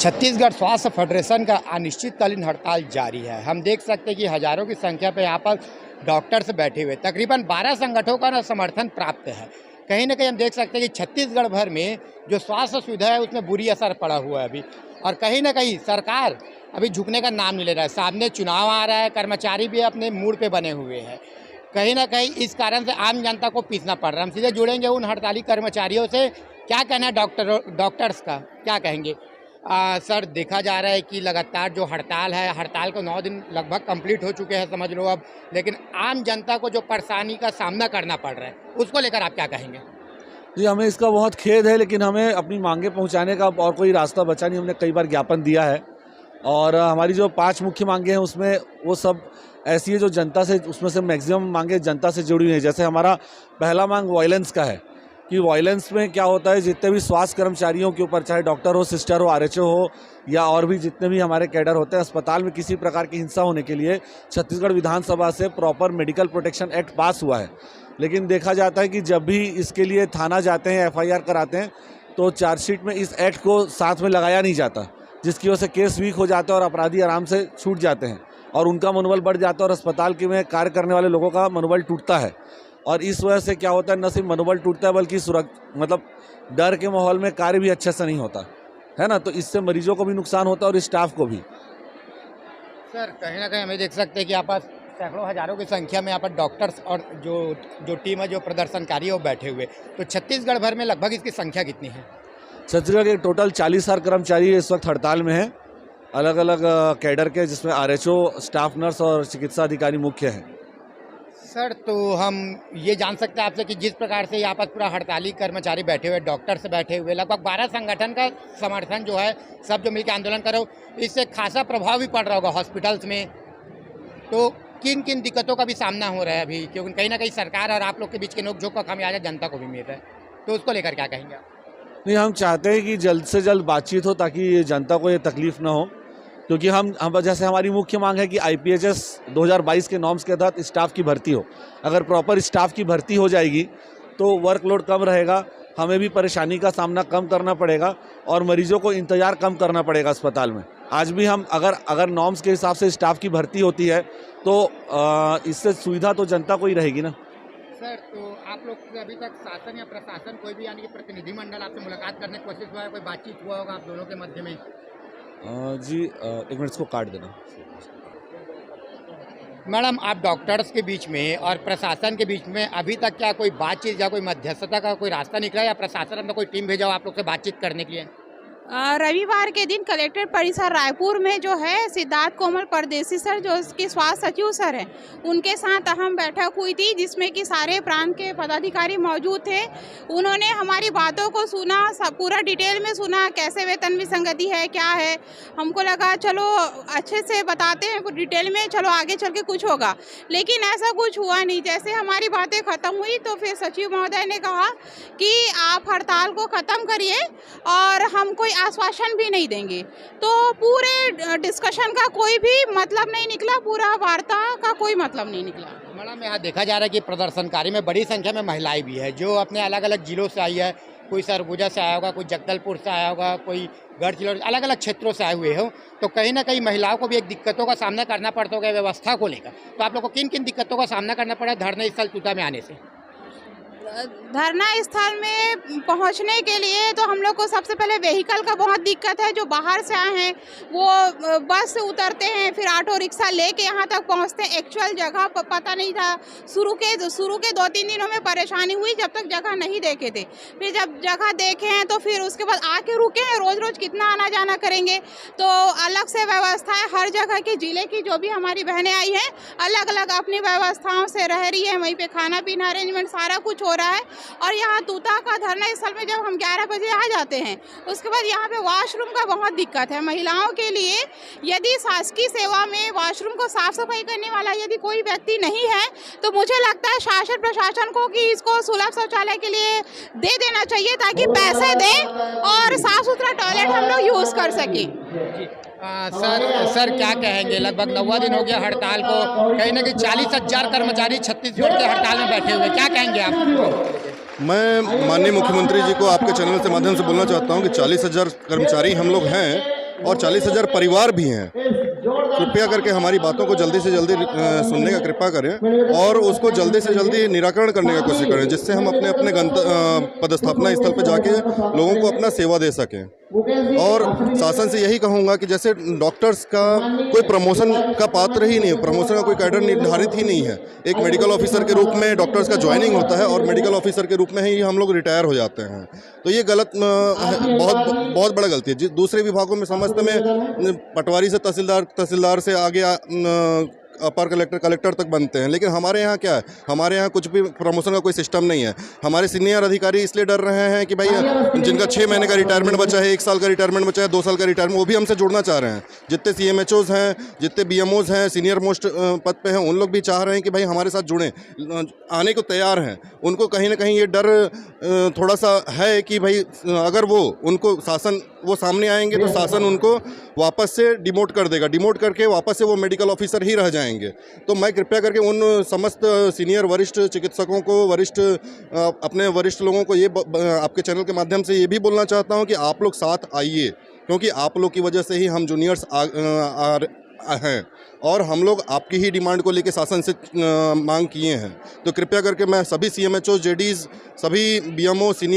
छत्तीसगढ़ स्वास्थ्य फेडरेशन का अनिश्चितकालीन हड़ताल जारी है। हम देख सकते हैं कि हजारों की संख्या पर यहाँ पर डॉक्टर्स बैठे हुए, तकरीबन 12 संगठनों का समर्थन प्राप्त है। कहीं ना कहीं हम देख सकते हैं कि छत्तीसगढ़ भर में जो स्वास्थ्य सुविधा है उसमें बुरी असर पड़ा हुआ है अभी, और कहीं ना कहीं सरकार अभी झुकने का नाम नहीं ले रहा है। सामने चुनाव आ रहा है, कर्मचारी भी अपने मूड पे बने हुए हैं। कहीं ना कहीं इस कारण से आम जनता को पीसना पड़ रहा है। हम सीधे जुड़ेंगे उन हड़ताली कर्मचारियों से। क्या कहना है डॉक्टर्स का, क्या कहेंगे? सर, देखा जा रहा है कि लगातार जो हड़ताल है, हड़ताल को 9 दिन लगभग कंप्लीट हो चुके हैं समझ लो अब, लेकिन आम जनता को जो परेशानी का सामना करना पड़ रहा है उसको लेकर आप क्या कहेंगे? जी, हमें इसका बहुत खेद है, लेकिन हमें अपनी मांगे पहुंचाने का और कोई रास्ता बचा नहीं। हमने कई बार ज्ञापन दिया है और हमारी जो 5 मुख्य मांगे हैं उसमें वो सब ऐसी है जो जनता से, उसमें से मैक्सिमम मांगे जनता से जुड़ी हुई हैं। जैसे हमारा पहला मांग वायलेंस का है कि वायलेंस में क्या होता है, जितने भी स्वास्थ्य कर्मचारियों के ऊपर, चाहे डॉक्टर हो, सिस्टर हो, आरएचओ हो या और भी जितने भी हमारे कैडर होते हैं, अस्पताल में किसी प्रकार की हिंसा होने के लिए छत्तीसगढ़ विधानसभा से प्रॉपर मेडिकल प्रोटेक्शन एक्ट पास हुआ है। लेकिन देखा जाता है कि जब भी इसके लिए थाना जाते हैं, एफआईआर कराते हैं, तो चार्जशीट में इस एक्ट को साथ में लगाया नहीं जाता, जिसकी वजह से केस वीक हो जाता है और अपराधी आराम से छूट जाते हैं और उनका मनोबल बढ़ जाता है और अस्पताल के में कार्य करने वाले लोगों का मनोबल टूटता है। और इस वजह से क्या होता है, न सिर्फ मनोबल टूटता है बल्कि मतलब डर के माहौल में कार्य भी अच्छे से नहीं होता है ना। तो इससे मरीजों को भी नुकसान होता है और स्टाफ को भी। सर, कहीं ना कहीं हमें देख सकते हैं कि यहाँ पर सैकड़ों हजारों की संख्या में यहाँ पर डॉक्टर्स और जो टीम है, जो प्रदर्शनकारी है वो बैठे हुए। तो छत्तीसगढ़ भर में लगभग इसकी संख्या कितनी है? छत्तीसगढ़ के टोटल 40,000 कर्मचारी इस वक्त हड़ताल में हैं, अलग अलग कैडर के, जिसमें आरएचओ, स्टाफ नर्स और चिकित्सा अधिकारी मुख्य हैं। सर, तो हम ये जान सकते हैं आपसे कि जिस प्रकार से यहाँ पर पूरा हड़ताली कर्मचारी बैठे हुए, डॉक्टर्स बैठे हुए, लगभग 12 संगठन का समर्थन जो है, सब जो मिलकर आंदोलन करो, इससे खासा प्रभाव भी पड़ रहा होगा हॉस्पिटल्स में। तो किन किन दिक्कतों का भी सामना हो रहा है अभी, क्योंकि कहीं ना कहीं सरकार और आप लोग के बीच के नोकझोंक का खामियाजा जनता को भी मिल रहा है, तो उसको लेकर क्या कहेंगे आप? नहीं, हम चाहते हैं कि जल्द से जल्द बातचीत हो ताकि जनता को ये तकलीफ ना हो, क्योंकि हम जैसे हमारी मुख्य मांग है कि आईपीएचएस 2022 के नॉर्म्स के तहत स्टाफ की भर्ती हो। अगर प्रॉपर स्टाफ की भर्ती हो जाएगी तो वर्कलोड कम रहेगा, हमें भी परेशानी का सामना कम करना पड़ेगा और मरीजों को इंतजार कम करना पड़ेगा अस्पताल में। आज भी हम अगर नॉर्म्स के हिसाब से स्टाफ की भर्ती होती है तो इससे सुविधा तो जनता को ही रहेगी ना। सर, तो आप लोग से अभी तक शासन या प्रशासन कोई भी, यानी कि प्रतिनिधिमंडल आपसे मुलाकात करने की कोशिश हुआ है, कोई बातचीत हुआ होगा आप दोनों के मध्य में? जी, 1 मिनट इसको काट देना। मैडम, आप डॉक्टर्स के बीच में और प्रशासन के बीच में अभी तक क्या कोई बातचीत या कोई मध्यस्थता का कोई रास्ता निकला, या प्रशासन ने कोई टीम भेजा हो आप लोग से बातचीत करने के लिए? रविवार के दिन कलेक्टर परिसर रायपुर में जो है सिद्धार्थ कोमल परदेसी सर, जो इसके स्वास्थ्य सचिव सर हैं, उनके साथ अहम बैठक हुई थी जिसमें कि सारे प्रांत के पदाधिकारी मौजूद थे। उन्होंने हमारी बातों को सुना, सब पूरा डिटेल में सुना, कैसे वेतन विसंगति है, क्या है। हमको लगा चलो अच्छे से बताते हैं डिटेल में, चलो आगे चल के कुछ होगा, लेकिन ऐसा कुछ हुआ नहीं। जैसे हमारी बातें ख़त्म हुई तो फिर सचिव महोदय ने कहा कि आप हड़ताल को ख़त्म करिए और हम कोई आश्वासन भी नहीं देंगे। तो पूरे डिस्कशन का कोई भी मतलब नहीं निकला, पूरा वार्ता का कोई मतलब नहीं निकला। मैडम, यहाँ देखा जा रहा है कि प्रदर्शनकारी में बड़ी संख्या में महिलाएं भी है, जो अपने अलग अलग जिलों से आई है। कोई सरगुजा से आया होगा, कोई जगदलपुर से आया होगा, कोई गढ़चिरौली, अलग अलग क्षेत्रों से आए हुए हो। तो कहीं ना कहीं महिलाओं को भी एक दिक्कतों का सामना करना पड़ता होगा व्यवस्था को लेकर। तो आप लोग को किन किन दिक्कतों का सामना करना पड़ा धरना स्थल तूता में आने से? धरना स्थल में पहुंचने के लिए तो हम लोग को सबसे पहले व्हीकल का बहुत दिक्कत है। जो बाहर से आए हैं वो बस से उतरते हैं, फिर ऑटो रिक्शा लेके यहाँ तक पहुँचते हैं। एक्चुअल जगह पता नहीं था। शुरू के 2-3 दिनों में परेशानी हुई जब तक जगह नहीं देखे थे। फिर जब जगह देखे हैं तो फिर उसके बाद आके रुके हैं। रोज़ रोज़ कितना आना जाना करेंगे, तो अलग से व्यवस्था है। हर जगह के ज़िले की जो भी हमारी बहनें आई हैं, अलग अलग अपनी व्यवस्थाओं से रह रही है। वहीं पर खाना पीना अरेंजमेंट सारा कुछ हो रहा है। और यहाँ तूता का धरना स्थल में जब हम 11 बजे आ जाते हैं, उसके बाद यहाँ पे वॉशरूम का बहुत दिक्कत है महिलाओं के लिए। यदि शासकीय सेवा में वॉशरूम को साफ सफाई करने वाला यदि कोई व्यक्ति नहीं है, तो मुझे लगता है शासन प्रशासन को कि इसको सुलभ शौचालय के लिए दे देना चाहिए, ताकि पैसे दें और साफ सुथरा टॉयलेट हम लोग यूज़ कर सकें। सर, क्या कहेंगे? लगभग 9वां दिन हो गया हड़ताल को, कहीं ना कहीं 40,000 कर्मचारी छत्तीसगढ़ के हड़ताल में बैठे हुए, क्या कहेंगे आप? मैं माननीय मुख्यमंत्री जी को आपके चैनल के माध्यम से बोलना चाहता हूं कि 40,000 कर्मचारी हम लोग हैं, और 40,000 परिवार भी हैं। कृपया करके हमारी बातों को जल्दी से जल्दी सुनने का कृपा करें और उसको जल्दी से जल्दी निराकरण करने की कोशिश करें, जिससे हम अपने अपने पदस्थापना स्थल पर जाके लोगों को अपना सेवा दे सकें। और शासन से यही कहूँगा कि जैसे डॉक्टर्स का कोई प्रमोशन का पात्र ही नहीं है, प्रमोशन का कोई कैडर निर्धारित ही नहीं है। एक मेडिकल ऑफिसर के रूप में डॉक्टर्स का ज्वाइनिंग होता है और मेडिकल ऑफिसर के रूप में ही हम लोग रिटायर हो जाते हैं। तो ये गलत बहुत बड़ा गलती है। दूसरे विभागों में समस्त में पटवारी से तहसीलदार से आगे अपर कलेक्टर तक बनते हैं, लेकिन हमारे यहाँ क्या है, हमारे यहाँ कुछ भी प्रमोशन का कोई सिस्टम नहीं है। हमारे सीनियर अधिकारी इसलिए डर रहे हैं कि भाई जिनका 6 महीने का रिटायरमेंट बचा है, 1 साल का रिटायरमेंट बचा है, 2 साल का रिटायरमेंट, वो भी हमसे जुड़ना चाह रहे हैं। जितने CMHOs हैं, जितने BMOs हैं, सीनियर मोस्ट पद पे हैं, उन लोग भी चाह रहे हैं कि भाई हमारे साथ जुड़ें, आने को तैयार हैं। उनको कहीं ना कहीं ये डर थोड़ा सा है कि भाई अगर उनको शासन वो सामने आएंगे तो शासन उनको वापस से डिमोट कर देगा, डिमोट करके वापस से वो मेडिकल ऑफिसर ही रह जाएंगे। तो मैं कृपया करके उन समस्त सीनियर वरिष्ठ चिकित्सकों को, अपने वरिष्ठ लोगों को ये आपके चैनल के माध्यम से ये भी बोलना चाहता हूँ कि आप लोग साथ आइए, क्योंकि आप लोग की वजह से ही हम जूनियर्स हैं और हम लोग आपकी ही डिमांड को लेकर शासन से मांग किए हैं। तो कृपया करके मैं सभी CMHO, JDs, सभी BMO, सीनियर